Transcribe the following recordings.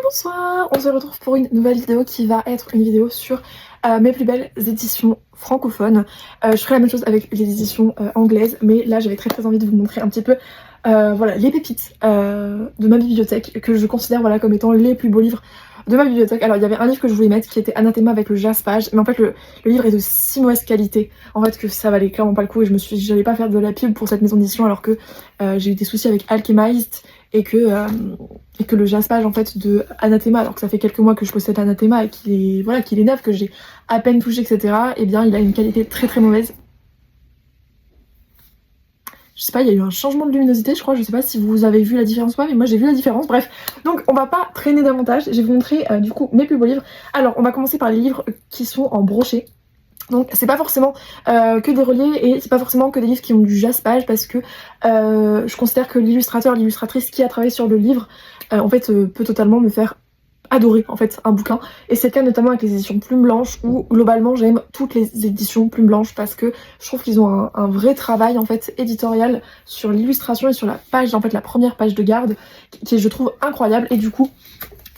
Bonsoir, on se retrouve pour une nouvelle vidéo qui va être une vidéo sur mes plus belles éditions francophones. Je ferai la même chose avec les éditions anglaises, mais là j'avais très envie de vous montrer un petit peu voilà, les pépites de ma bibliothèque, que je considère voilà, comme étant les plus beaux livres de ma bibliothèque. Alors il y avait un livre que je voulais mettre qui était Anathema avec le jaspage, mais en fait le livre est de si mauvaise qualité en fait que ça valait clairement pas le coup, et je me suis dit j'allais pas faire de la pub pour cette maison d'édition alors que j'ai eu des soucis avec Alchemized et que le jaspage en fait de Anathema, alors que ça fait quelques mois que je possède Anathema et qu'il est, voilà, qu'il est neuf, que j'ai à peine touché, etc., et bien il a une qualité très mauvaise. Je sais pas, il y a eu un changement de luminosité, je crois, je sais pas si vous avez vu la différence ou pas, mais moi j'ai vu la différence. Bref, donc on va pas traîner davantage, je vais vous montrer du coup mes plus beaux livres. Alors on va commencer par les livres qui sont en brochet. Donc c'est pas forcément que des reliés et c'est pas forcément que des livres qui ont du jaspage, parce que je considère que l'illustrateur, l'illustratrice qui a travaillé sur le livre en fait peut totalement me faire adorer en fait un bouquin, et c'est le cas notamment avec les éditions Plume Blanche, où globalement j'aime toutes les éditions Plume Blanche parce que je trouve qu'ils ont un vrai travail en fait éditorial sur l'illustration et sur la page, en fait la première page de garde qui est, je trouve, incroyable. Et du coup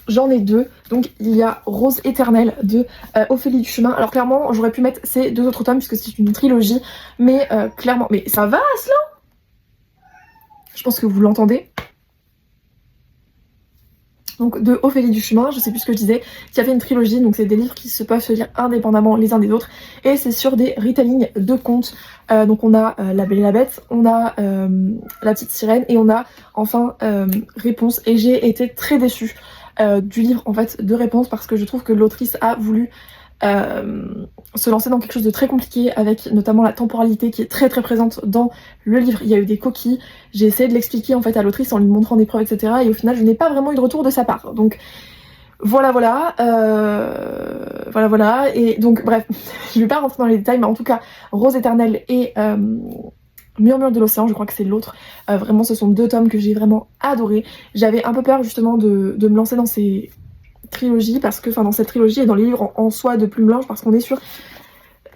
j'en ai deux, donc il y a Rose éternelle de Ophélie Duchemin. Alors clairement j'aurais pu mettre ces deux autres tomes puisque c'est une trilogie, mais clairement, mais ça va cela, je pense que vous l'entendez. Donc de Ophélie Duchemin, je sais plus ce que je disais, qui a fait une trilogie, donc c'est des livres qui se peuvent se lire indépendamment les uns des autres, et c'est sur des retellings de contes. Donc on a La Belle et la Bête, on a La Petite Sirène, et on a enfin Réponse, et j'ai été très déçue du livre en fait de Réponse, parce que je trouve que l'autrice a voulu se lancer dans quelque chose de très compliqué, avec notamment la temporalité qui est très présente dans le livre. Il y a eu des coquilles, j'ai essayé de l'expliquer en fait à l'autrice en lui montrant des preuves, etc., et au final je n'ai pas vraiment eu de retour de sa part. Donc voilà, et donc bref, je vais pas rentrer dans les détails, mais en tout cas Rose éternelle et Murmure de l'océan, je crois que c'est l'autre, vraiment ce sont deux tomes que j'ai vraiment adoré. J'avais un peu peur justement de me lancer dans ces trilogie, parce que, enfin dans cette trilogie et dans les livres en soi de Plume Blanche, parce qu'on est sur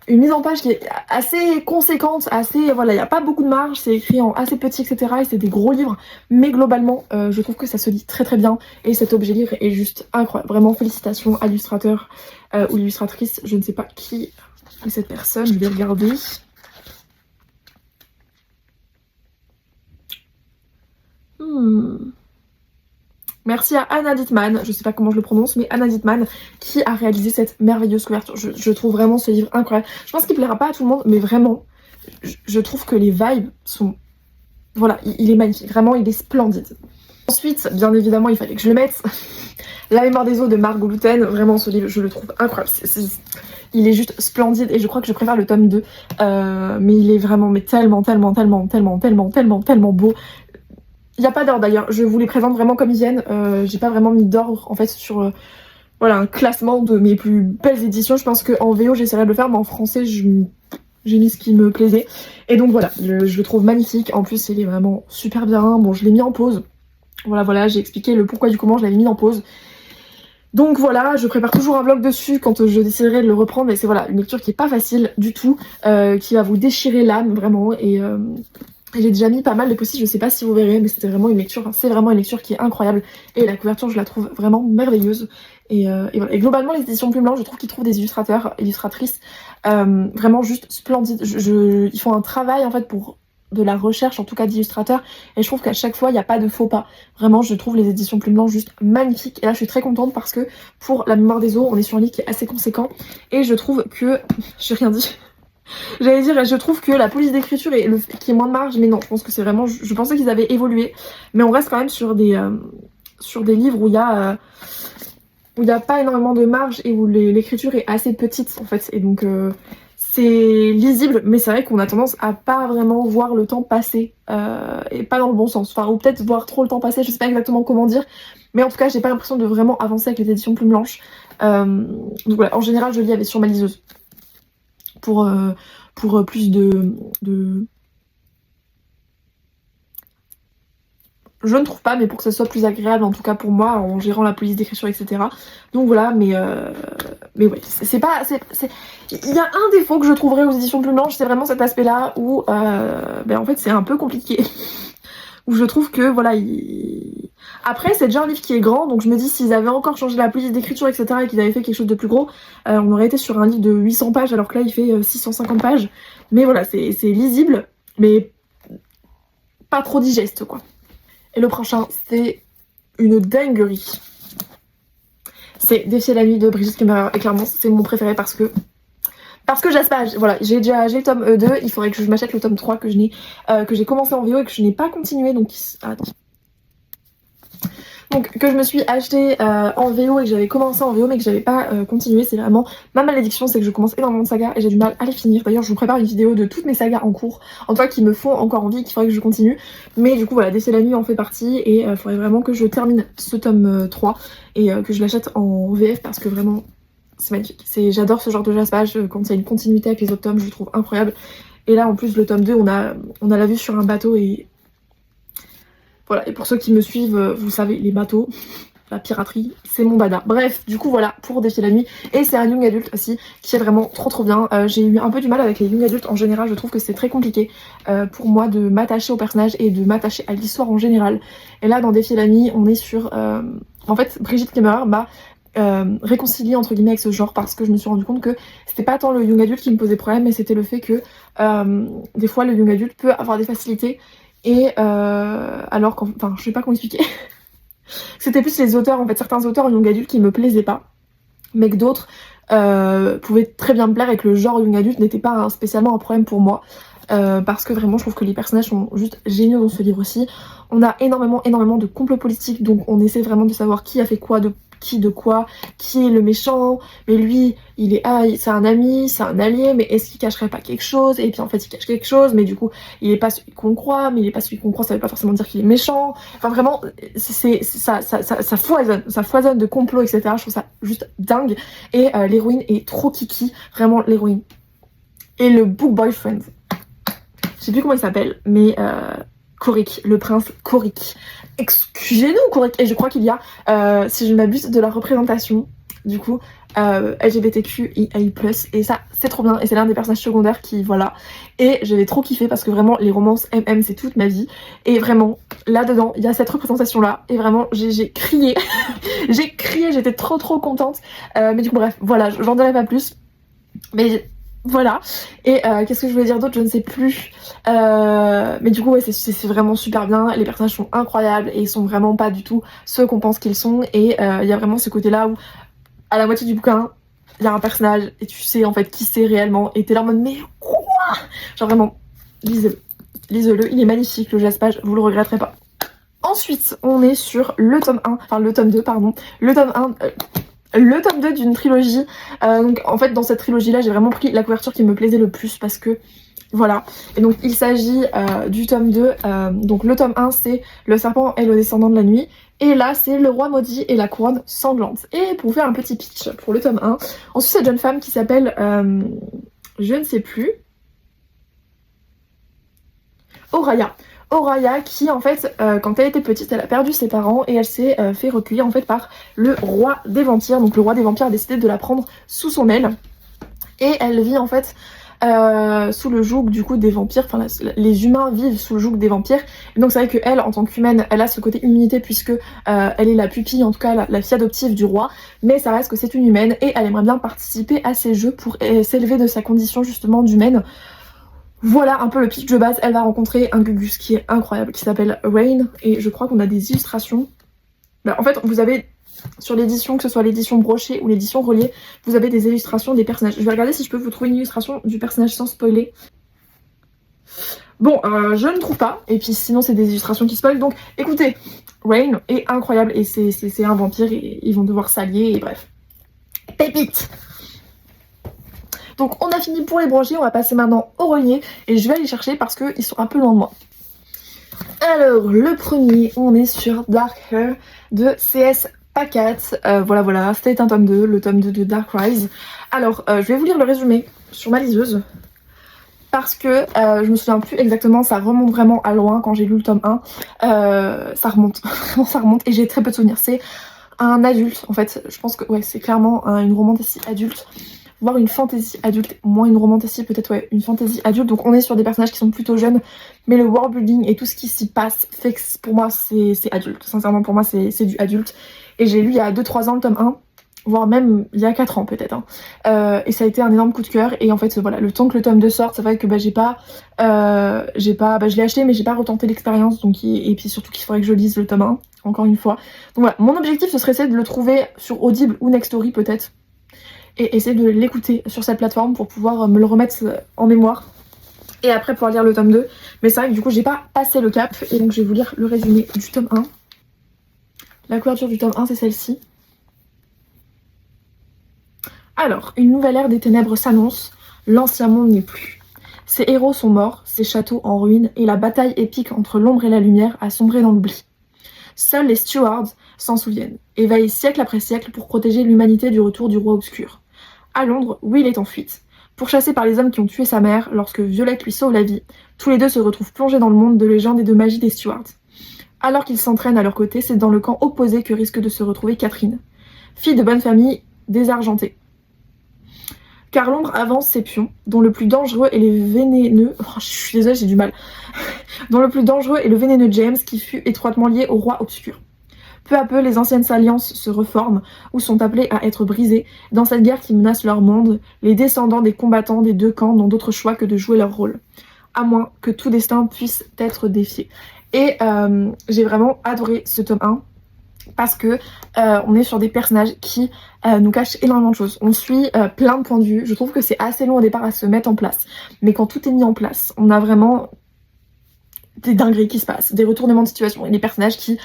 une mise en page qui est assez conséquente, assez, voilà, il n'y a pas beaucoup de marge, c'est écrit en assez petit, etc., et c'est des gros livres, mais globalement je trouve que ça se lit très bien, et cet objet livre est juste incroyable. Vraiment félicitations à l'illustrateur ou l'illustratrice, je ne sais pas qui est cette personne, je vais regarder. Merci à Anna Dittmann, je sais pas comment je le prononce, mais Anna Dittmann, qui a réalisé cette merveilleuse couverture. Je trouve vraiment ce livre incroyable. Je pense qu'il plaira pas à tout le monde, mais vraiment, je trouve que les vibes sont... Voilà, il est magnifique, vraiment, il est splendide. Ensuite, bien évidemment, il fallait que je le mette. La mémoire des eaux de Margot Louten, vraiment ce livre, je le trouve incroyable. Il est juste splendide, et je crois que je préfère le tome 2, mais il est vraiment tellement beau. Il n'y a pas d'ordre d'ailleurs, je vous les présente vraiment comme ils viennent, j'ai pas vraiment mis d'ordre en fait sur voilà, un classement de mes plus belles éditions. Je pense qu'en VO j'essaierai de le faire, mais en français j'ai mis ce qui me plaisait. Et donc voilà, je le trouve magnifique, en plus il est vraiment super bien. Bon, je l'ai mis en pause, voilà, j'ai expliqué le pourquoi du comment je l'avais mis en pause. Donc voilà, je prépare toujours un vlog dessus quand je déciderai de le reprendre, mais c'est voilà, une lecture qui est pas facile du tout, qui va vous déchirer l'âme vraiment, et j'ai déjà mis pas mal de post-it, je sais pas si vous verrez, mais c'était vraiment une lecture, c'est vraiment une lecture qui est incroyable, et la couverture je la trouve vraiment merveilleuse, et voilà. Et globalement les éditions Plume Blanche, je trouve qu'ils trouvent des illustrateurs, illustratrices vraiment juste splendides. Ils font un travail en fait pour de la recherche, en tout cas d'illustrateurs, et je trouve qu'à chaque fois il n'y a pas de faux pas. Vraiment je trouve les éditions Plume Blanche juste magnifiques, et là je suis très contente parce que pour La mémoire des eaux on est sur un livre qui est assez conséquent, et je trouve que... j'ai rien dit. J'allais dire, je trouve que la police d'écriture et le fait qu'il y ait moins de marge, mais non, je pense que c'est vraiment... Je pensais qu'ils avaient évolué, mais on reste quand même sur des livres où il y a pas énormément de marge, et où l'écriture est assez petite en fait, et donc c'est lisible, mais c'est vrai qu'on a tendance à pas vraiment voir le temps passer, et pas dans le bon sens, enfin, ou peut-être voir trop le temps passer, je sais pas exactement comment dire, mais en tout cas j'ai pas l'impression de vraiment avancer avec les éditions Plume Blanche. Donc voilà, en général je lis avec sur ma liseuse pour plus de... Je ne trouve pas, mais pour que ça soit plus agréable, en tout cas pour moi, en gérant la police d'écriture, etc. Donc voilà, mais ouais, c'est pas... Il y a un défaut que je trouverais aux éditions Plume Blanche, c'est vraiment cet aspect-là où, en fait, c'est un peu compliqué. où je trouve que voilà, après c'est déjà un livre qui est grand, donc je me dis s'ils avaient encore changé la police d'écriture, etc., et qu'ils avaient fait quelque chose de plus gros, on aurait été sur un livre de 800 pages, alors que là il fait 650 pages. Mais voilà, c'est lisible, mais pas trop digeste, quoi. Et le prochain, c'est une dinguerie. C'est Défier la nuit de Brigitte Kemmerer, et clairement c'est mon préféré parce que j'aspage, voilà, j'ai le tome 2, il faudrait que je m'achète le tome 3 que j'ai commencé en VO et que je n'ai pas continué, donc que je me suis acheté en VO et que j'avais commencé en VO mais que j'avais pas continué. C'est vraiment ma malédiction, c'est que je commence énormément de sagas et j'ai du mal à les finir. D'ailleurs je vous prépare une vidéo de toutes mes sagas en cours, en tout cas qui me font encore envie et qu'il faudrait que je continue. Mais du coup voilà, Défier la nuit en fait partie et il faudrait vraiment que je termine ce tome 3 et que je l'achète en VF parce que vraiment c'est magnifique. J'adore ce genre de jaspage quand il y a une continuité avec les autres tomes, je le trouve incroyable. Et là en plus le tome 2 on a la vue sur un bateau et voilà, et pour ceux qui me suivent, vous savez, les bateaux, la piraterie, c'est mon bada. Bref, du coup voilà, pour Défier la nuit. Et c'est un young adulte aussi, qui est vraiment trop bien. J'ai eu un peu du mal avec les young adultes en général, je trouve que c'est très compliqué pour moi de m'attacher au personnage et de m'attacher à l'histoire en général. Et là, dans Défier la nuit, on est sur... En fait, Brigitte Kemmerer m'a réconciliée entre guillemets avec ce genre parce que je me suis rendu compte que c'était pas tant le young adulte qui me posait problème, mais c'était le fait que des fois le young adulte peut avoir des facilités. Et alors qu'en... Enfin, je sais pas comment expliquer. C'était plus les auteurs, en fait, certains auteurs young adulte qui me plaisaient pas, mais que d'autres pouvaient très bien me plaire et que le genre young adulte n'était pas spécialement un problème pour moi. Parce que vraiment je trouve que les personnages sont juste géniaux dans ce livre aussi. On a énormément de complots politiques, donc on essaie vraiment de savoir qui a fait quoi, de quoi, qui est le méchant, mais lui il est c'est un ami, c'est un allié, mais est-ce qu'il cacherait pas quelque chose? Et puis en fait il cache quelque chose, mais du coup il est pas celui qu'on croit, mais il est pas celui qu'on croit, ça veut pas forcément dire qu'il est méchant. Enfin vraiment ça foisonne de complots, etc. Je trouve ça juste dingue. Et l'héroïne est trop kiki, vraiment l'héroïne. Et le book boyfriend, je sais plus comment il s'appelle, mais Korik, le prince Korik. Excusez-nous Korik. Et je crois qu'il y a, si je ne m'abuse, de la représentation, du coup, LGBTQIA+, et ça, c'est trop bien, et c'est l'un des personnages secondaires qui, voilà. Et je l'ai trop kiffé parce que vraiment, les romances MM, c'est toute ma vie. Et vraiment, là-dedans, il y a cette représentation-là, et vraiment, j'ai crié. J'ai crié, j'étais trop contente. Mais du coup, bref, voilà, j'en dirai pas plus. Mais... voilà, et qu'est-ce que je voulais dire d'autre, je ne sais plus, mais du coup ouais, c'est vraiment super bien, les personnages sont incroyables et ils sont vraiment pas du tout ceux qu'on pense qu'ils sont, et il y a vraiment ce côté là où à la moitié du bouquin il y a un personnage et tu sais en fait qui c'est réellement et t'es là en mode mais quoi, genre vraiment lisez-le, il est magnifique le jaspage, vous le regretterez pas. Ensuite on est sur le tome 1, enfin le tome 2 pardon, le tome 2 d'une trilogie. Donc en fait dans cette trilogie là j'ai vraiment pris la couverture qui me plaisait le plus parce que voilà. Et donc il s'agit du tome 2, donc le tome 1 c'est Le serpent et le descendant de la nuit, et là c'est Le roi maudit et la couronne sanglante. Et pour vous faire un petit pitch pour le tome 1, on suit cette jeune femme qui s'appelle je ne sais plus, Oraya qui en fait quand elle était petite elle a perdu ses parents et elle s'est fait recueillir en fait par le roi des vampires. Donc le roi des vampires a décidé de la prendre sous son aile et elle vit en fait sous le joug du coup des vampires, enfin les humains vivent sous le joug des vampires, et donc c'est vrai qu'elle en tant qu'humaine elle a ce côté immunité puisque elle est la pupille, en tout cas la fille adoptive du roi, mais ça reste que c'est une humaine et elle aimerait bien participer à ces jeux pour s'élever de sa condition justement d'humaine. Voilà un peu le pitch de base. Elle va rencontrer un Gugus qui est incroyable, qui s'appelle Rain, et je crois qu'on a des illustrations. Bah, en fait, vous avez sur l'édition, que ce soit l'édition brochée ou l'édition reliée, vous avez des illustrations des personnages. Je vais regarder si je peux vous trouver une illustration du personnage sans spoiler. Bon, je ne trouve pas, et puis sinon c'est des illustrations qui spoilent, donc écoutez, Rain est incroyable, et c'est un vampire, et ils vont devoir s'allier, et bref. Pépite! Donc on a fini pour les brochés, on va passer maintenant au relié et je vais aller chercher parce qu'ils sont un peu loin de moi. Alors le premier, on est sur Dark Hair de C.S. Pacat. Voilà, c'était un tome 2, le tome 2 de Dark Rise. Alors je vais vous lire le résumé sur ma liseuse parce que je me souviens plus exactement, ça remonte vraiment à loin quand j'ai lu le tome 1. Ça remonte, vraiment ça remonte, et j'ai très peu de souvenirs. C'est un adulte en fait, je pense que ouais, c'est clairement une romantique adulte. voire une fantasy adulte, moins une romantasy, peut-être ouais, une fantasy adulte. Donc on est sur des personnages qui sont plutôt jeunes, mais le world building et tout ce qui s'y passe fait que pour moi c'est adulte. Sincèrement pour moi c'est du adulte. Et j'ai lu il y a 2-3 ans le tome 1, voire même il y a 4 ans peut-être. Et ça a été un énorme coup de cœur. Et en fait voilà, le temps que le tome 2 sorte, c'est vrai que je l'ai acheté mais j'ai pas retenté l'expérience. Donc et puis surtout qu'il faudrait que je lise le tome 1, encore une fois. Donc voilà, mon objectif ce serait de le trouver sur Audible ou Nextory peut-être. Et essayer de l'écouter sur cette plateforme pour pouvoir me le remettre en mémoire. Et après pouvoir lire le tome 2. Mais c'est vrai que du coup j'ai pas passé le cap. Et donc je vais vous lire le résumé du tome 1. La couverture du tome 1 c'est celle-ci. Alors, une nouvelle ère des ténèbres s'annonce. L'ancien monde n'est plus. Ses héros sont morts, ses châteaux en ruine. Et la bataille épique entre l'ombre et la lumière a sombré dans l'oubli. Seuls les Stewards s'en souviennent et veillent siècle après siècle pour protéger l'humanité du retour du roi obscur. À Londres, Will est en fuite. Pourchassé par les hommes qui ont tué sa mère, lorsque Violette lui sauve la vie, tous les deux se retrouvent plongés dans le monde de légende et de magie des Stewards. Alors qu'ils s'entraînent à leur côté, c'est dans le camp opposé que risque de se retrouver Catherine, fille de bonne famille désargentée. Car l'ombre avance ses pions, dont le plus dangereux est le vénéneux... Oh, je suis désolée, j'ai du mal. Dont le plus dangereux est le vénéneux James, qui fut étroitement lié au roi obscur. Peu à peu, les anciennes alliances se reforment ou sont appelées à être brisées. Dans cette guerre qui menace leur monde, les descendants des combattants des deux camps n'ont d'autre choix que de jouer leur rôle. À moins que tout destin puisse être défié. Et j'ai vraiment adoré ce tome 1 parce que on est sur des personnages qui nous cachent énormément de choses. On suit plein de points de vue. Je trouve que c'est assez long au départ à se mettre en place. Mais quand tout est mis en place, on a vraiment des dingueries qui se passent, des retournements de situation et des personnages qui...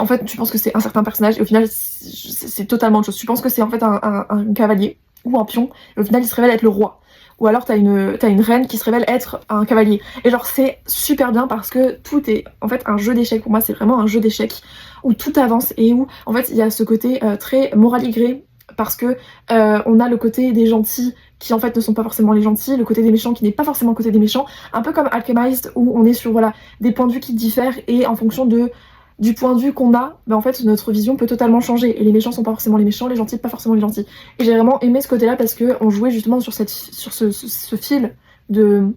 en fait, tu penses que c'est un certain personnage et au final, c'est totalement autre chose. Tu penses que c'est en fait un cavalier ou un pion et au final, il se révèle être le roi. Ou alors t'as une reine qui se révèle être un cavalier. Et genre c'est super bien parce que tout est en fait un jeu d'échecs. Pour moi c'est vraiment un jeu d'échecs où tout avance et où en fait il y a ce côté très moraligré parce que on a le côté des gentils qui en fait ne sont pas forcément les gentils, le côté des méchants qui n'est pas forcément le côté des méchants, un peu comme Alchemist où on est sur voilà des points de vue qui diffèrent et en fonction du point de vue qu'on a, en fait notre vision peut totalement changer et les méchants sont pas forcément les méchants, les gentils pas forcément les gentils. Et j'ai vraiment aimé ce côté-là parce que on jouait justement sur ce fil de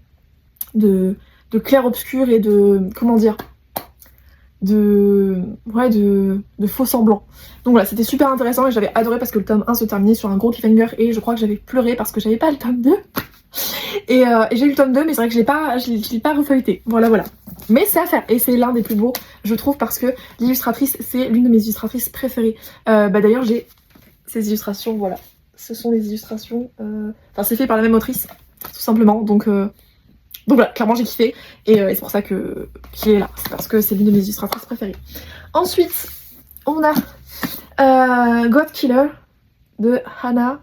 clair-obscur et de comment dire de faux semblants. Donc voilà, c'était super intéressant et j'avais adoré parce que le tome 1 se terminait sur un gros cliffhanger et je crois que j'avais pleuré parce que j'avais pas le tome 2. Et j'ai eu le tome 2 mais c'est vrai que je l'ai pas refeuilleté. Voilà. Mais c'est à faire et c'est l'un des plus beaux je trouve parce que l'illustratrice c'est l'une de mes illustratrices préférées. D'ailleurs j'ai ces illustrations, voilà. Ce sont les illustrations, enfin c'est fait par la même autrice tout simplement donc voilà, clairement j'ai kiffé et c'est pour ça qu'il est là, c'est parce que c'est l'une de mes illustratrices préférées. Ensuite on a God Killer de Hannah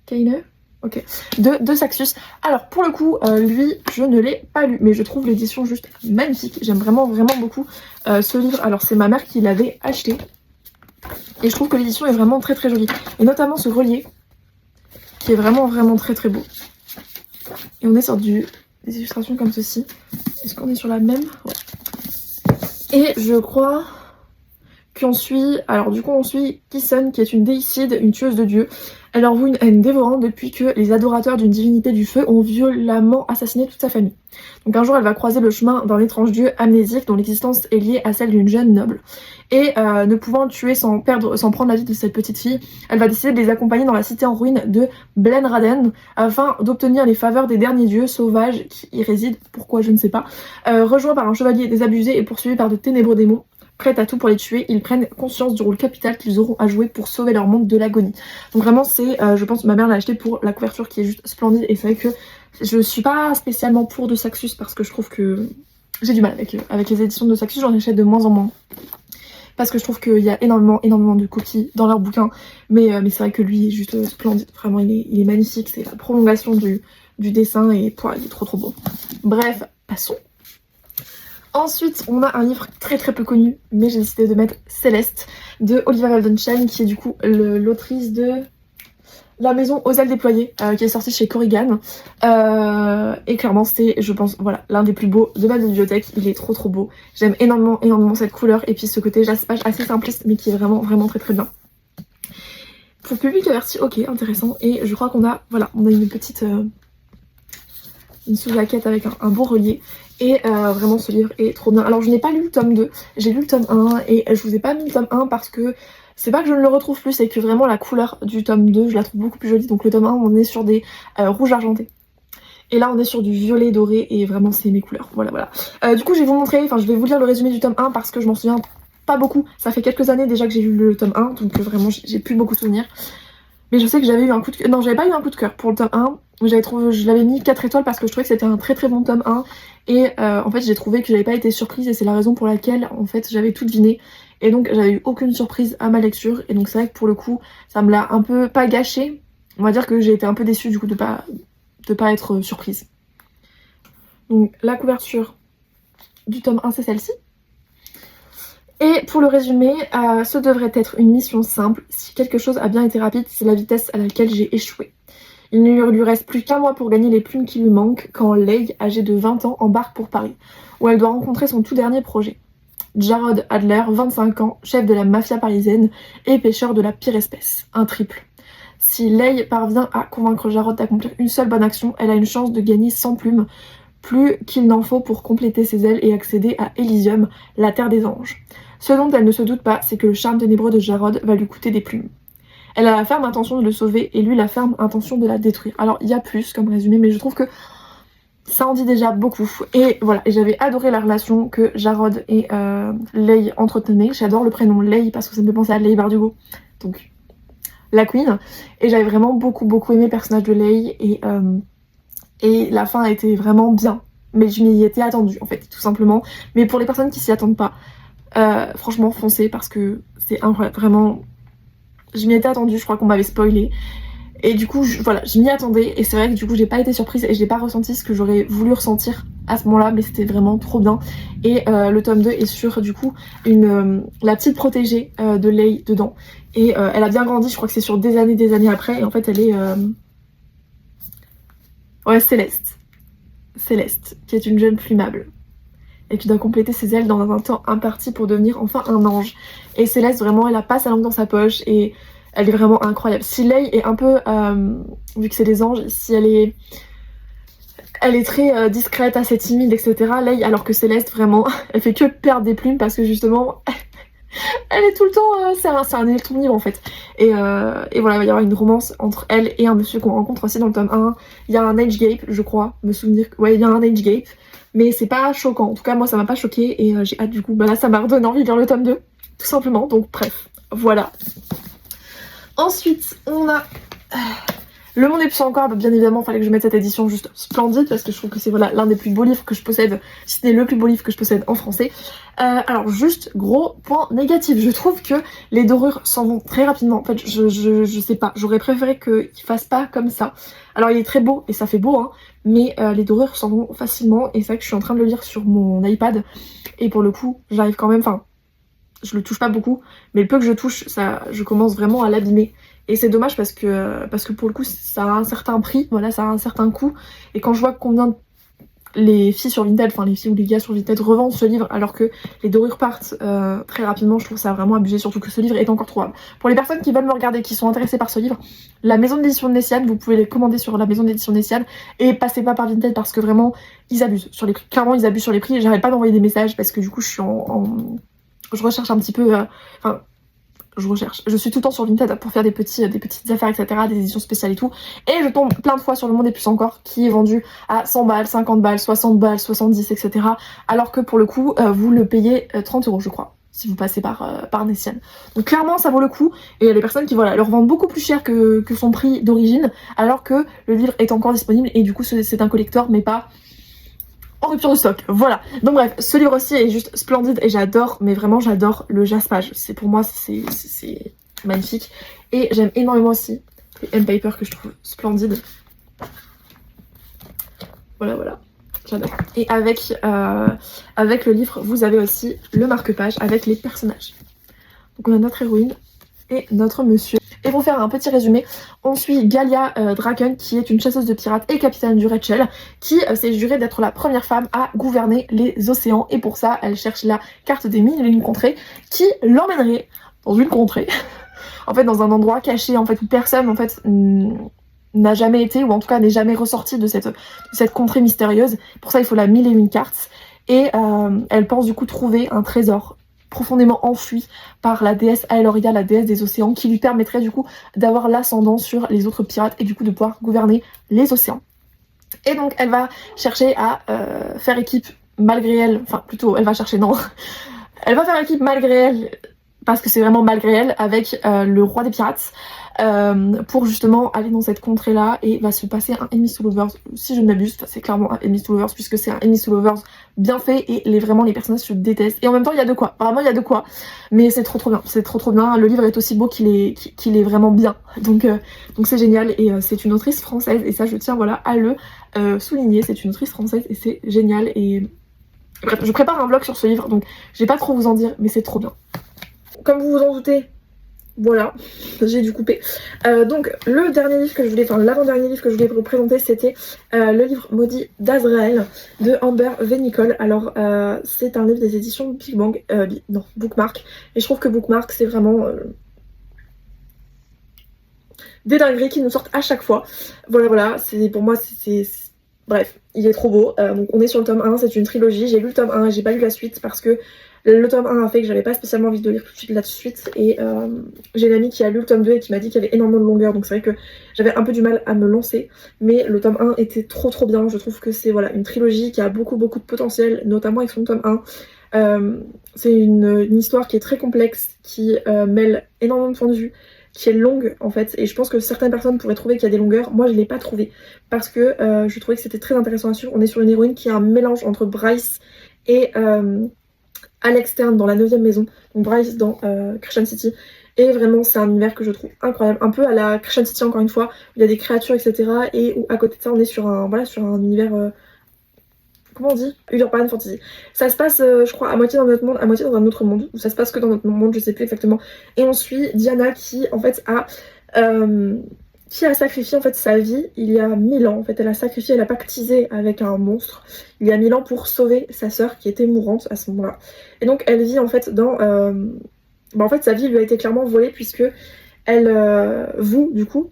Kainer. Ok, de Saxus. Alors pour le coup, lui, je ne l'ai pas lu, mais je trouve l'édition juste magnifique. J'aime vraiment beaucoup ce livre. Alors c'est ma mère qui l'avait acheté. Et je trouve que l'édition est vraiment très jolie. Et notamment ce relié, qui est vraiment très beau. Et on est sur des illustrations comme ceci. Est-ce qu'on est sur la même? Ouais. Et je crois qu'on suit... Alors du coup on suit Kissun, qui est une déicide, une tueuse de dieux. Elle leur voue une haine dévorante depuis que les adorateurs d'une divinité du feu ont violemment assassiné toute sa famille. Donc un jour elle va croiser le chemin d'un étrange dieu amnésique dont l'existence est liée à celle d'une jeune noble. Et ne pouvant le tuer sans prendre la vie de cette petite fille, elle va décider de les accompagner dans la cité en ruine de Blenraden afin d'obtenir les faveurs des derniers dieux sauvages qui y résident, pourquoi je ne sais pas. Rejoints par un chevalier désabusé et poursuivis par de ténébreux démons, prêts à tout pour les tuer, ils prennent conscience du rôle capital qu'ils auront à jouer pour sauver leur monde de l'agonie. Donc vraiment c'est, je pense que ma mère l'a acheté pour la couverture qui est juste splendide et c'est vrai que je suis pas spécialement pour de Saxus parce que je trouve que j'ai du mal avec les éditions de Saxus, j'en achète de moins en moins. Parce que je trouve qu'il y a énormément de cookies dans leurs bouquins, mais c'est vrai que lui est juste splendide, vraiment il est magnifique, c'est la prolongation du dessin et il est trop beau. Bref, passons. Ensuite, on a un livre très peu connu, mais j'ai décidé de mettre Céleste de Olivia Goldenshine, qui est du coup l'autrice de La Maison aux ailes déployées, qui est sortie chez Corrigan. Et clairement, c'est, je pense, voilà, l'un des plus beaux de ma bibliothèque. Il est trop beau. J'aime énormément cette couleur et puis ce côté jaspage assez simpliste, mais qui est vraiment très bien. Pour public averti, ok, intéressant. Et je crois qu'on a, voilà, on a une petite une sous-jaquette avec un beau relié. Et vraiment ce livre est trop bien. Alors je n'ai pas lu le tome 2, j'ai lu le tome 1 et je vous ai pas mis le tome 1 parce que c'est pas que je ne le retrouve plus, c'est que vraiment la couleur du tome 2 je la trouve beaucoup plus jolie. Donc le tome 1 on est sur des rouges argentés. Et là on est sur du violet doré et vraiment c'est mes couleurs, voilà voilà. Du coup je vais vous montrer, enfin je vais vous lire le résumé du tome 1 parce que je m'en souviens pas beaucoup. Ça fait quelques années déjà que j'ai lu le tome 1 donc vraiment j'ai plus beaucoup de souvenirs. Mais je sais que j'avais eu un coup de cœur, non j'avais pas eu un coup de cœur pour le tome 1. Je l'avais mis 4 étoiles parce que je trouvais que c'était un très très bon tome 1. Et en fait j'ai trouvé que j'avais pas été surprise et c'est la raison pour laquelle en fait j'avais tout deviné. Et donc j'avais eu aucune surprise à ma lecture. Et donc c'est vrai que pour le coup ça me l'a un peu pas gâché. On va dire que j'ai été un peu déçue du coup de pas être surprise. Donc la couverture du tome 1 c'est celle-ci. Et pour le résumé, ce devrait être une mission simple. Si quelque chose a bien été rapide, c'est la vitesse à laquelle j'ai échoué. Il ne lui reste plus qu'un mois pour gagner les plumes qui lui manquent quand Leigh, âgée de 20 ans, embarque pour Paris, où elle doit rencontrer son tout dernier projet. Jarrod Adler, 25 ans, chef de la mafia parisienne et pêcheur de la pire espèce, un triple. Si Leigh parvient à convaincre Jarrod d'accomplir une seule bonne action, elle a une chance de gagner 100 plumes, plus qu'il n'en faut pour compléter ses ailes et accéder à Elysium, la terre des anges. Ce dont elle ne se doute pas, c'est que le charme ténébreux de Jarrod va lui coûter des plumes. Elle a la ferme intention de le sauver et lui la ferme intention de la détruire. Alors il y a plus comme résumé, mais je trouve que ça en dit déjà beaucoup. Et voilà, et j'avais adoré la relation que Jarrod et Leigh entretenaient. J'adore le prénom Leigh parce que ça me fait penser à Leigh Bardugo, donc la Queen. Et j'avais vraiment beaucoup aimé le personnage de Leigh et la fin a été vraiment bien. Mais je m'y étais attendue en fait, tout simplement. Mais pour les personnes qui s'y attendent pas, franchement foncez parce que c'est incroyable, vraiment. Je m'y étais attendue, je crois qu'on m'avait spoilé. Et du coup, voilà, je m'y attendais. Et c'est vrai que du coup, j'ai pas été surprise et j'ai pas ressenti ce que j'aurais voulu ressentir à ce moment-là. Mais c'était vraiment trop bien. Et le tome 2 est sur, du coup, la petite protégée de Leigh dedans. Et elle a bien grandi, je crois que c'est sur des années après. Et en fait, elle est... ouais, Céleste. Céleste, qui est une jeune plumable. Et qui doit compléter ses ailes dans un temps imparti pour devenir enfin un ange. Et Céleste, vraiment, elle a pas sa langue dans sa poche et elle est vraiment incroyable. Si Leigh est un peu, vu que c'est des anges, si elle est très discrète, assez timide, etc. Leigh, alors que Céleste, vraiment, elle fait que perdre des plumes parce que justement, elle est tout le temps, c'est un électron libre en fait. Et voilà, il va y avoir une romance entre elle et un monsieur qu'on rencontre aussi dans le tome 1. Il y a un age gap, je crois, me souvenir. Ouais, il y a un age gap. Mais c'est pas choquant, en tout cas moi ça m'a pas choqué et j'ai hâte du coup, bah là ça m'a redonné envie de lire le tome 2, tout simplement, donc bref, voilà. Ensuite on a Le Monde est plus encore, bien évidemment fallait que je mette cette édition juste splendide parce que je trouve que c'est voilà l'un des plus beaux livres que je possède, si ce n'est le plus beau livre que je possède en français. Alors juste gros point négatif, je trouve que les dorures s'en vont très rapidement, en fait je sais pas, j'aurais préféré qu'ils fassent pas comme ça. Alors il est très beau et ça fait beau hein, mais les dorures s'en vont facilement et c'est vrai que je suis en train de le lire sur mon iPad et pour le coup j'arrive quand même, enfin je le touche pas beaucoup, mais le peu que je touche, ça, je commence vraiment à l'abîmer. Et c'est dommage parce que pour le coup ça a un certain prix, voilà, ça a un certain coût. Et quand je vois combien les filles sur Vinted, enfin les filles ou les gars sur Vinted revendent ce livre alors que les dorures partent très rapidement, je trouve ça vraiment abusé, surtout que ce livre est encore trouvable. Pour les personnes qui veulent me regarder, qui sont intéressées par ce livre, la maison d'édition de Nessiane, vous pouvez les commander sur la maison d'édition de Nessiane et passez pas par Vinted parce que vraiment ils abusent sur les prix. Clairement ils abusent sur les prix, j'arrête pas d'envoyer des messages parce que du coup je suis je recherche un petit peu, je suis tout le temps sur Vinted pour faire des petites affaires, etc., des éditions spéciales et tout, et je tombe plein de fois sur Le Monde et plus encore, qui est vendu à 100 balles, 50 balles, 60 balles, 70, etc., alors que pour le coup, vous le payez 30 € je crois, si vous passez par Nessiane. Donc clairement, ça vaut le coup, et il y a des personnes qui, voilà, le revendent beaucoup plus cher que son prix d'origine, alors que le livre est encore disponible, et du coup, c'est un collector, mais pas en rupture de stock, voilà. Donc bref, ce livre aussi est juste splendide et j'adore, mais vraiment j'adore le jaspage. C'est pour moi c'est magnifique. Et j'aime énormément aussi les M-Paper que je trouve splendides. Voilà, j'adore. Et avec le livre, vous avez aussi le marque-page avec les personnages. Donc on a notre héroïne et notre monsieur. Et pour faire un petit résumé, on suit Galia Draken, qui est une chasseuse de pirates et capitaine du Red Shell, qui s'est jurée d'être la première femme à gouverner les océans. Et pour ça, elle cherche la carte des mille et une contrées, qui l'emmènerait dans une contrée en fait dans un endroit caché en fait où personne en fait n'a jamais été, ou en tout cas n'est jamais ressorti de cette contrée mystérieuse. Pour ça il faut la 1001 cartes, et elle pense du coup trouver un trésor profondément enfoui par la déesse Aeloria, la déesse des océans, qui lui permettrait du coup d'avoir l'ascendant sur les autres pirates et du coup de pouvoir gouverner les océans. Et donc elle va chercher à faire équipe malgré elle, enfin plutôt elle va chercher, non, elle va faire équipe malgré elle, parce que c'est vraiment malgré elle, avec le roi des pirates, pour justement aller dans cette contrée là, et va se passer un Enemies to Lovers, si je ne m'abuse. C'est clairement un Enemies to Lovers puisque c'est un Enemies to Lovers bien fait, et vraiment les personnages se détestent, et en même temps il y a de quoi, vraiment il y a de quoi, mais c'est trop bien, c'est trop bien. Le livre est aussi beau qu'il est vraiment bien, donc c'est génial, et c'est une autrice française, et ça je tiens voilà à le souligner, c'est une autrice française et c'est génial. Et bref, je prépare un vlog sur ce livre, donc je vais pas trop vous en dire, mais c'est trop bien. Comme vous vous en doutez, voilà, j'ai dû couper. Donc le dernier livre que je voulais, enfin l'avant-dernier livre que je voulais vous présenter, c'était le livre Maudit d'Azraël de Amber V. Nicole. Alors c'est un livre des éditions Big Bang, non, Bookmark, et je trouve que Bookmark c'est vraiment des dingueries qui nous sortent à chaque fois. Voilà, c'est pour moi c'est bref, il est trop beau. Donc on est sur le tome 1, c'est une trilogie. J'ai lu le tome 1 et j'ai pas lu la suite parce que le tome 1 a fait que j'avais pas spécialement envie de lire tout de suite la suite. Et j'ai une amie qui a lu le tome 2 et qui m'a dit qu'il y avait énormément de longueur. Donc c'est vrai que j'avais un peu du mal à me lancer. Mais le tome 1 était trop bien. Je trouve que c'est voilà, une trilogie qui a beaucoup de potentiel, notamment avec son tome 1. C'est une histoire qui est très complexe, qui mêle énormément de points de vue, qui est longue en fait, et je pense que certaines personnes pourraient trouver qu'il y a des longueurs. Moi je l'ai pas trouvé parce que je trouvais que c'était très intéressant à suivre. On est sur une héroïne qui a un mélange entre Bryce et Alex Stern dans La 9ème maison, donc Bryce dans Crescent City, et vraiment c'est un univers que je trouve incroyable, un peu à la Crescent City encore une fois, où il y a des créatures etc, et où à côté de ça on est sur un univers comment on dit, Urban Fantasy. Ça se passe, je crois, à moitié dans notre monde, à moitié dans un autre monde, ou ça se passe que dans notre monde, je sais plus exactement. Et on suit Diana qui, en fait, a sacrifié en fait sa vie il y a 1000 ans. En fait, elle a pactisé avec un monstre il y a 1000 ans pour sauver sa sœur qui était mourante à ce moment-là. Et donc, elle vit en fait dans, en fait, sa vie lui a été clairement volée puisque elle voue du coup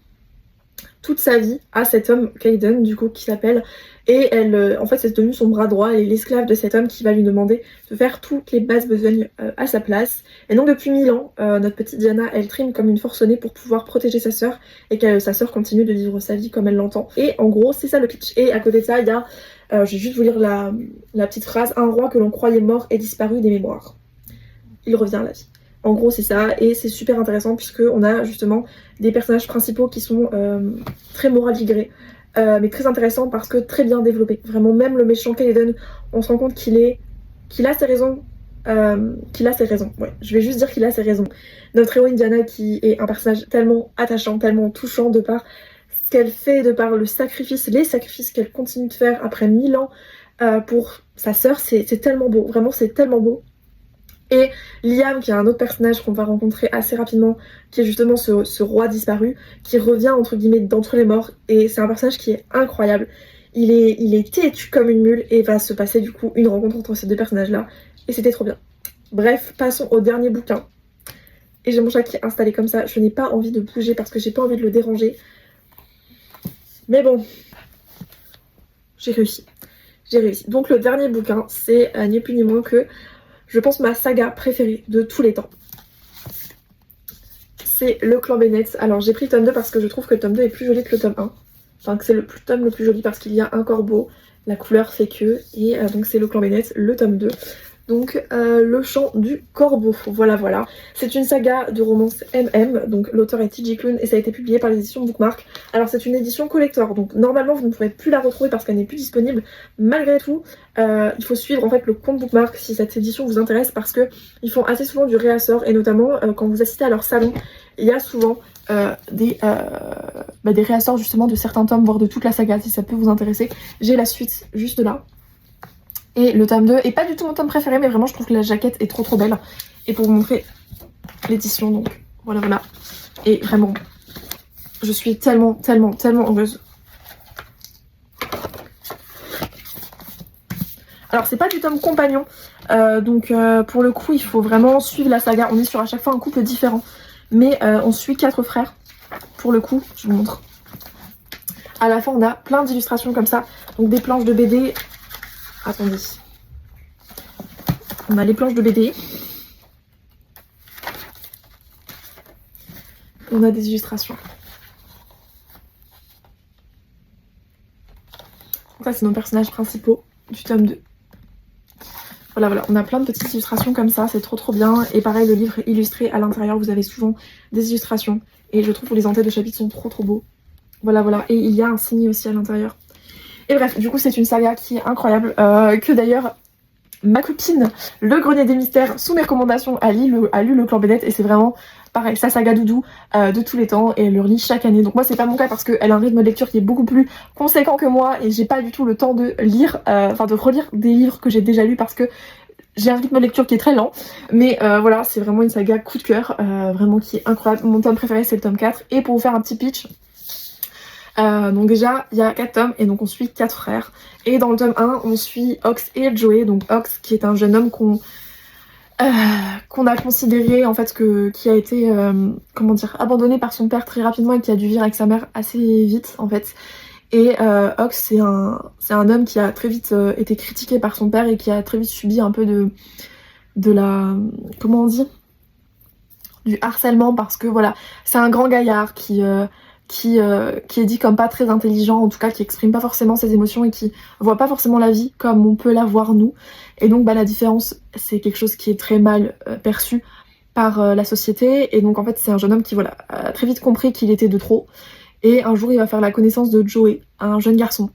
toute sa vie à cet homme Kaiden du coup qui s'appelle, et elle en fait c'est devenu son bras droit, elle est l'esclave de cet homme qui va lui demander de faire toutes les basses besognes à sa place. Et donc depuis 1000 ans notre petite Diana elle trime comme une forcenée pour pouvoir protéger sa sœur et que sa sœur continue de vivre sa vie comme elle l'entend. Et en gros c'est ça le pitch. Et à côté de ça il y a je vais juste vous lire la petite phrase: un roi que l'on croyait mort est disparu des mémoires, il revient à la vie. En gros c'est ça, et c'est super intéressant puisque on a justement des personnages principaux qui sont très moraligrés, mais très intéressants parce que très bien développés. Vraiment, même le méchant Kaiden, on se rend compte qu'il a ses raisons. Ouais, je vais juste dire qu'il a ses raisons. Notre héroïne Diana qui est un personnage tellement attachant, tellement touchant de par ce qu'elle fait, de par les sacrifices qu'elle continue de faire après 1000 ans pour sa sœur, c'est tellement beau, vraiment c'est tellement beau. Et Liam qui est un autre personnage qu'on va rencontrer assez rapidement, qui est justement ce roi disparu qui revient entre guillemets d'entre les morts, et c'est un personnage qui est incroyable. Il est têtu comme une mule, et va se passer du coup une rencontre entre ces deux personnages là, et c'était trop bien. Bref, passons au dernier bouquin. Et j'ai mon chat qui est installé comme ça, je n'ai pas envie de bouger parce que j'ai pas envie de le déranger, mais bon, j'ai réussi. Donc le dernier bouquin, c'est ni plus ni moins que, je pense, ma saga préférée de tous les temps. C'est le Clan Bennett. Alors j'ai pris le tome 2 parce que je trouve que le tome 2 est plus joli que le tome 1. Enfin que c'est le tome le plus joli parce qu'il y a un corbeau, la couleur fait que, et donc c'est le Clan Bennett, le tome 2. Donc le chant du corbeau, voilà. C'est une saga de romance MM, donc l'auteur est T.J. Klune et ça a été publié par les éditions Bookmark. Alors c'est une édition collector, donc normalement vous ne pourrez plus la retrouver parce qu'elle n'est plus disponible. Malgré tout, il faut suivre en fait le compte Bookmark si cette édition vous intéresse, parce que ils font assez souvent du réassort, et notamment quand vous assistez à leur salon, il y a souvent des réassorts justement de certains tomes, voire de toute la saga, si ça peut vous intéresser. J'ai la suite juste là. Et le tome 2 est pas du tout mon tome préféré, mais vraiment je trouve que la jaquette est trop belle. Et pour vous montrer l'édition, donc voilà. Et vraiment, je suis tellement heureuse. Alors c'est pas du tome compagnon, donc pour le coup il faut vraiment suivre la saga. On est sur à chaque fois un couple différent. Mais on suit 4 frères. Pour le coup, je vous montre. À la fin, on a plein d'illustrations comme ça. Donc des planches de BD. Attendez. On a les planches de BD. On a des illustrations. Ça, c'est nos personnages principaux du tome 2. Voilà, on a plein de petites illustrations comme ça, c'est trop bien. Et pareil, le livre est illustré à l'intérieur, vous avez souvent des illustrations. Et je trouve que les entêtes de chapitres sont trop beaux. Voilà. Et il y a un signe aussi à l'intérieur. Et bref, du coup, c'est une saga qui est incroyable. Que d'ailleurs, ma copine, le Grenier des Mystères, sous mes recommandations, a lu le Clan Bennett. Et c'est vraiment, pareil, sa saga doudou de tous les temps. Et elle le relit chaque année. Donc moi, c'est pas mon cas parce qu'elle a un rythme de lecture qui est beaucoup plus conséquent que moi. Et j'ai pas du tout le temps de lire, de relire des livres que j'ai déjà lus parce que j'ai un rythme de lecture qui est très lent. Mais voilà, c'est vraiment une saga coup de cœur. Vraiment qui est incroyable. Mon tome préféré, c'est le tome 4. Et pour vous faire un petit pitch... donc déjà il y a 4 tomes et donc on suit 4 frères et dans le tome 1 on suit Ox et Joey, donc Ox qui est un jeune homme qu'on a considéré en fait qui a été comment dire, abandonné par son père très rapidement et qui a dû vivre avec sa mère assez vite en fait. Et Ox c'est un homme qui a très vite été critiqué par son père et qui a très vite subi un peu de la, comment on dit, du harcèlement parce que voilà, c'est un grand gaillard qui est dit comme pas très intelligent, en tout cas qui exprime pas forcément ses émotions et qui voit pas forcément la vie comme on peut la voir nous. Et donc la différence, c'est quelque chose qui est très mal perçu par la société. Et donc en fait c'est un jeune homme qui voilà, a très vite compris qu'il était de trop. Et un jour il va faire la connaissance de Joey, un jeune garçon.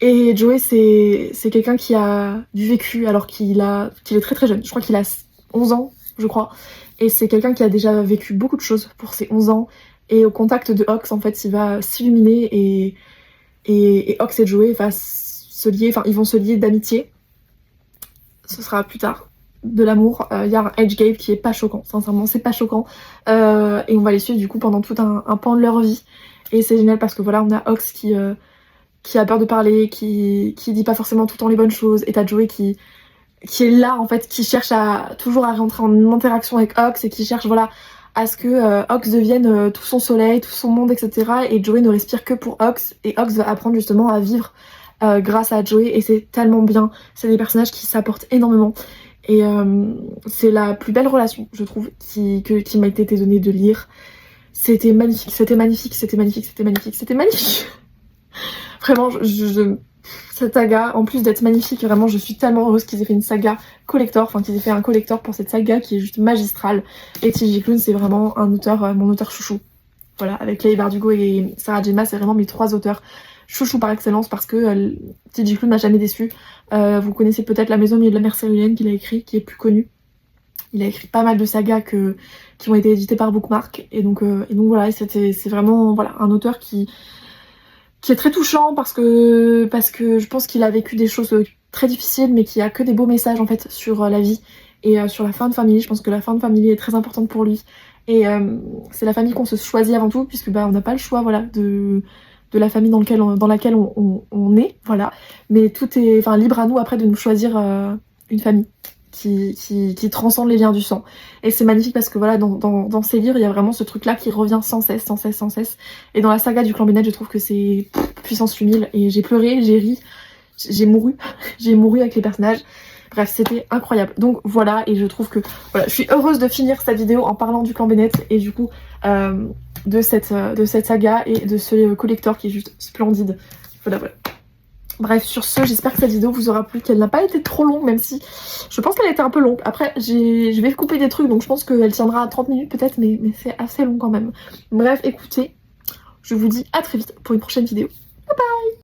Et Joey c'est quelqu'un qui a du vécu alors qu'il est très jeune. Je crois qu'il a 11 ans, je crois. Et c'est quelqu'un qui a déjà vécu beaucoup de choses pour ses 11 ans. Et au contact de Ox, en fait, il va s'illuminer et Ox et Joey ils vont se lier d'amitié. Ce sera plus tard. De l'amour. Il y a un age gap qui est pas choquant. Sincèrement, c'est pas choquant. Et on va les suivre du coup pendant tout un pan de leur vie. Et c'est génial parce que voilà, on a Ox qui a peur de parler, qui dit pas forcément tout le temps les bonnes choses. Et t'as Joey qui est là, en fait, qui cherche toujours à rentrer en interaction avec Ox et qui cherche, voilà, à ce que Ox devienne tout son soleil, tout son monde, etc. Et Joey ne respire que pour Ox. Et Ox va apprendre justement à vivre grâce à Joey. Et c'est tellement bien. C'est des personnages qui s'apportent énormément. Et c'est la plus belle relation, je trouve, qui m'a été donnée de lire. C'était magnifique. Vraiment, cette saga, en plus d'être magnifique, vraiment je suis tellement heureuse qu'ils aient fait une saga collector, qu'ils aient fait un collector pour cette saga qui est juste magistrale. Et T.J. Klune c'est vraiment un auteur, mon auteur chouchou. Voilà, avec Leigh Bardugo et Sarah J. Maas, c'est vraiment mes 3 auteurs chouchou par excellence parce que T.J. Klune m'a jamais déçu. Vous connaissez peut-être La Maison au milieu de la mer céruléenne qu'il a écrit, qui est plus connu. Il a écrit pas mal de sagas qui ont été éditées par Bookmark. Et donc voilà, c'est vraiment voilà, un auteur qui est très touchant parce que je pense qu'il a vécu des choses très difficiles mais qui a que des beaux messages en fait sur la vie et sur la fin de famille. Je pense que la fin de famille est très importante pour lui et c'est la famille qu'on se choisit avant tout puisque on n'a pas le choix voilà de la famille dans laquelle on est, voilà, mais tout est libre à nous après de nous choisir une famille qui transcende les liens du sang. Et c'est magnifique parce que voilà, dans ces livres, il y a vraiment ce truc-là qui revient sans cesse. Et dans la saga du Clan Bennett, je trouve que c'est puissance 8000. Et j'ai pleuré, j'ai ri, j'ai mouru. J'ai mouru avec les personnages. Bref, c'était incroyable. Donc voilà, et je trouve que voilà, je suis heureuse de finir cette vidéo en parlant du Clan Bennett et du coup de cette saga et de ce collector qui est juste splendide. Voilà. Bref, sur ce, j'espère que cette vidéo vous aura plu, qu'elle n'a pas été trop longue, même si je pense qu'elle a été un peu longue. Après, je vais couper des trucs, donc je pense qu'elle tiendra à 30 minutes peut-être, mais c'est assez long quand même. Bref, écoutez, je vous dis à très vite pour une prochaine vidéo.